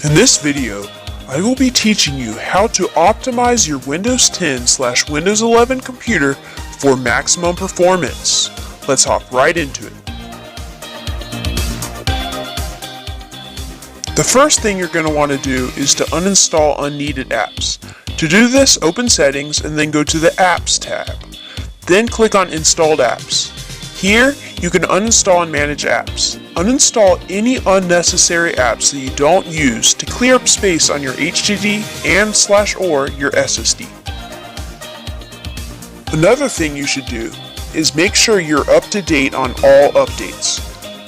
In this video, I will be teaching you how to optimize your Windows 10/Windows 11 computer for maximum performance. Let's hop right into it. The first thing you're going to want to do is to uninstall unneeded apps. To do this, open Settings and then go to the Apps tab. Then click on Installed Apps. Here, you can uninstall and manage apps. Uninstall any unnecessary apps that you don't use to clear up space on your HDD and/or your SSD. Another thing you should do is make sure you're up to date on all updates.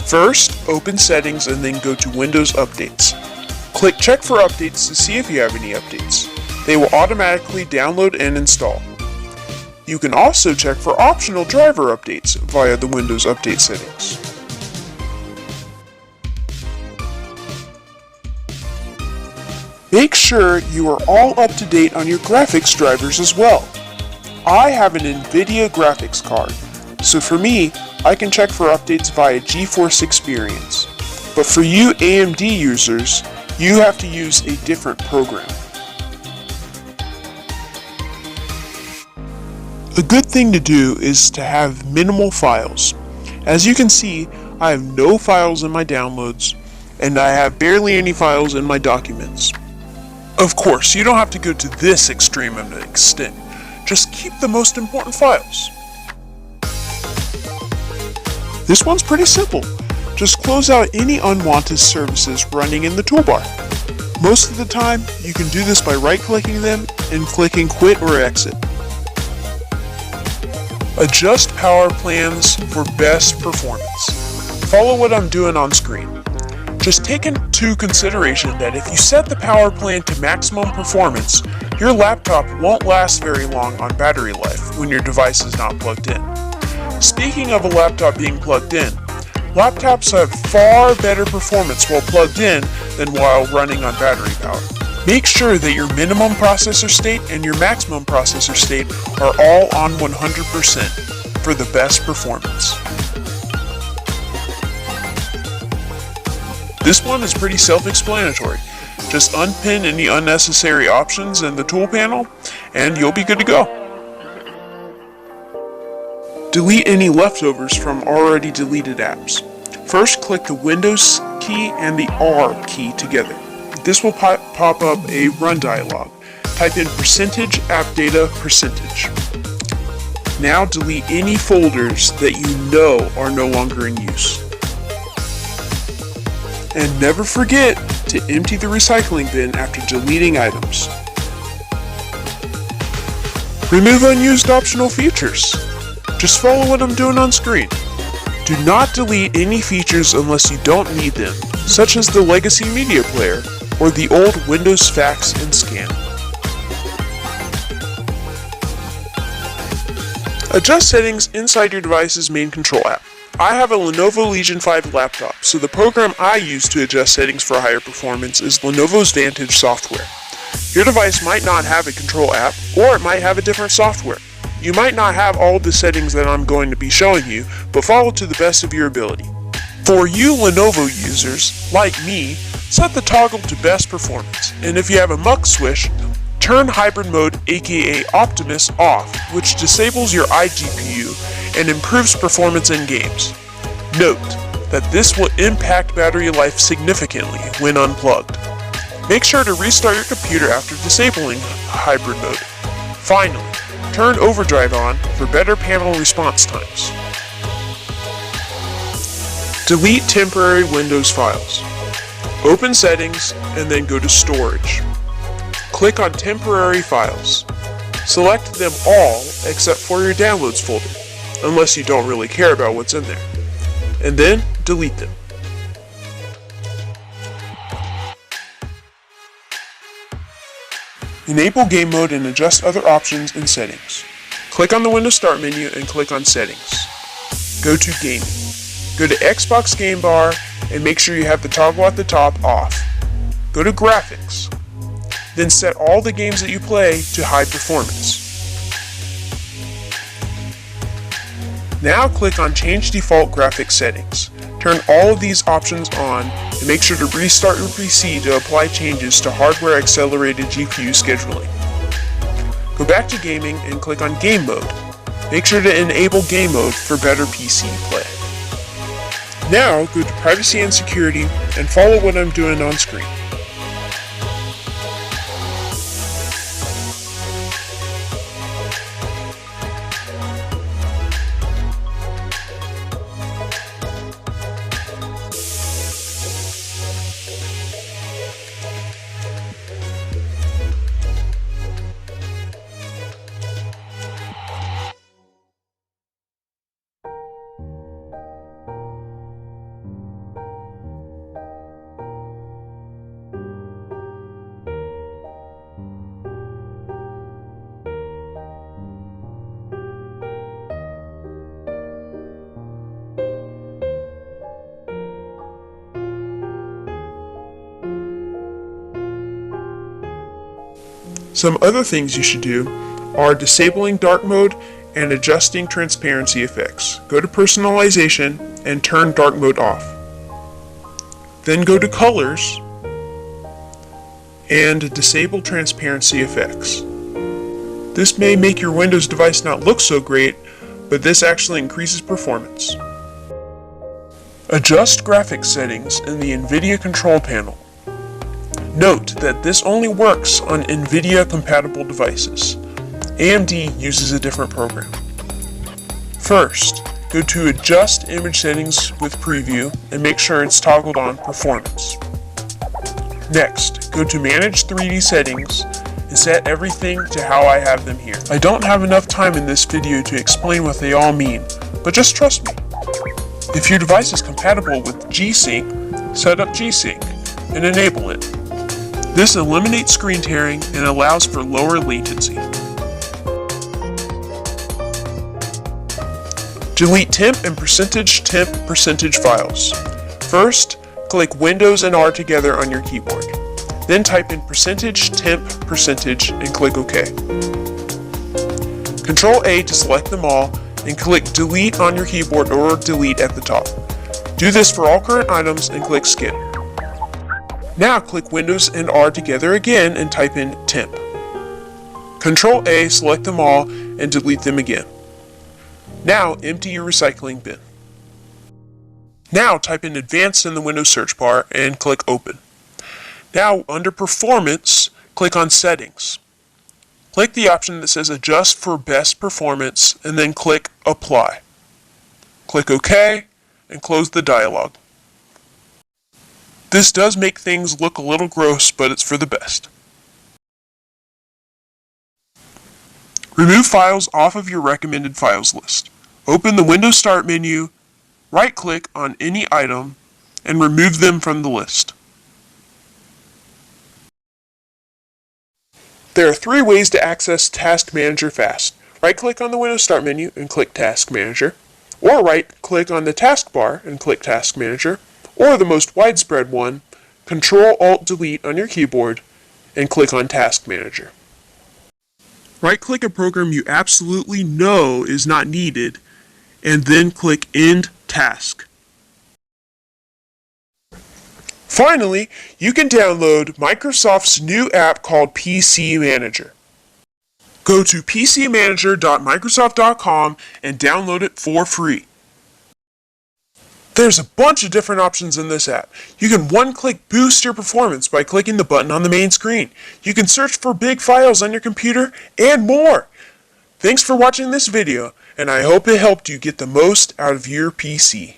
First, open Settings and then go to Windows Updates. Click Check for Updates to see if you have any updates. They will automatically download and install. You can also check for optional driver updates via the Windows Update settings. Make sure you are all up to date on your graphics drivers as well. I have an Nvidia graphics card, so for me, I can check for updates via GeForce Experience. But for you AMD users, you have to use a different program. A good thing to do is to have minimal files. As you can see, I have no files in my downloads, and I have barely any files in my documents. Of course, you don't have to go to this extreme of an extent. Just keep the most important files. This one's pretty simple. Just close out any unwanted services running in the toolbar. Most of the time, you can do this by right-clicking them and clicking Quit or Exit. Adjust power plans for best performance. Follow what I'm doing on screen. Just take into consideration that if you set the power plan to maximum performance, your laptop won't last very long on battery life when your device is not plugged in. Speaking of a laptop being plugged in, laptops have far better performance while plugged in than while running on battery power. Make sure that your minimum processor state and your maximum processor state are all on 100% for the best performance. This one is pretty self-explanatory. Just unpin any unnecessary options in the tool panel and you'll be good to go. Delete any leftovers from already deleted apps. First, click the Windows key and the R key together. This will pop up a run dialog. Type in %appdata%. Now delete any folders that you know are no longer in use. And never forget to empty the recycling bin after deleting items. Remove unused optional features. Just follow what I'm doing on screen. Do not delete any features unless you don't need them, such as the legacy media player or the old Windows fax and scan. Adjust settings inside your device's main control app. I have a Lenovo Legion 5 laptop, so the program I use to adjust settings for higher performance is Lenovo's Vantage software. Your device might not have a control app, or it might have a different software. You might not have all the settings that I'm going to be showing you, but follow to the best of your ability. For you Lenovo users, like me, set the toggle to best performance, and if you have a muck switch, turn hybrid mode aka Optimus off, which disables your iGPU and improves performance in games. Note that this will impact battery life significantly when unplugged. Make sure to restart your computer after disabling hybrid mode. Finally, turn overdrive on for better panel response times. Delete temporary Windows files. Open Settings and then go to Storage. Click on Temporary Files. Select them all except for your Downloads folder, unless you don't really care about what's in there, and then delete them. Enable game mode and adjust other options in Settings. Click on the Windows Start menu and click on Settings. Go to Gaming. Go to Xbox Game Bar and make sure you have the toggle at the top off. Go to Graphics. Then set all the games that you play to high performance. Now click on Change Default Graphics Settings. Turn all of these options on and make sure to restart your PC to apply changes to hardware accelerated GPU scheduling. Go back to gaming and click on game mode. Make sure to enable game mode for better PC play. Now go to privacy and security and follow what I'm doing on screen. Some other things you should do are disabling dark mode and adjusting transparency effects. Go to personalization and turn dark mode off. Then go to colors and disable transparency effects. This may make your Windows device not look so great, but this actually increases performance. Adjust graphics settings in the Nvidia control panel. Note that this only works on Nvidia compatible devices. AMD uses a different program. First, go to Adjust Image Settings with Preview and make sure it's toggled on Performance. Next, go to Manage 3D Settings and set everything to how I have them here. I don't have enough time in this video to explain what they all mean, but just trust me. If your device is compatible with G-Sync, set up G-Sync and enable it. This eliminates screen tearing and allows for lower latency. Delete temp and %temp% files. First, click Windows and R together on your keyboard. Then type in %temp% and click OK. Control A to select them all and click Delete on your keyboard or Delete at the top. Do this for all current items and click Skip. Now click Windows and R together again and type in temp. Control A, select them all, and delete them again. Now empty your recycling bin. Now type in Advanced in the Windows search bar and click Open. Now under Performance, click on Settings. Click the option that says Adjust for Best Performance and then click Apply. Click OK and close the dialog. This does make things look a little gross, but it's for the best. Remove files off of your recommended files list. Open the Windows Start menu, right-click on any item, and remove them from the list. There are 3 ways to access Task Manager fast. Right-click on the Windows Start menu and click Task Manager, or right-click on the taskbar and click Task Manager, or the most widespread one, Control-Alt-Delete on your keyboard and click on Task Manager. Right-click a program you absolutely know is not needed and then click End Task. Finally, you can download Microsoft's new app called PC Manager. Go to pcmanager.microsoft.com and download it for free. There's a bunch of different options in this app. You can one-click boost your performance by clicking the button on the main screen. You can search for big files on your computer and more. Thanks for watching this video, and I hope it helped you get the most out of your PC.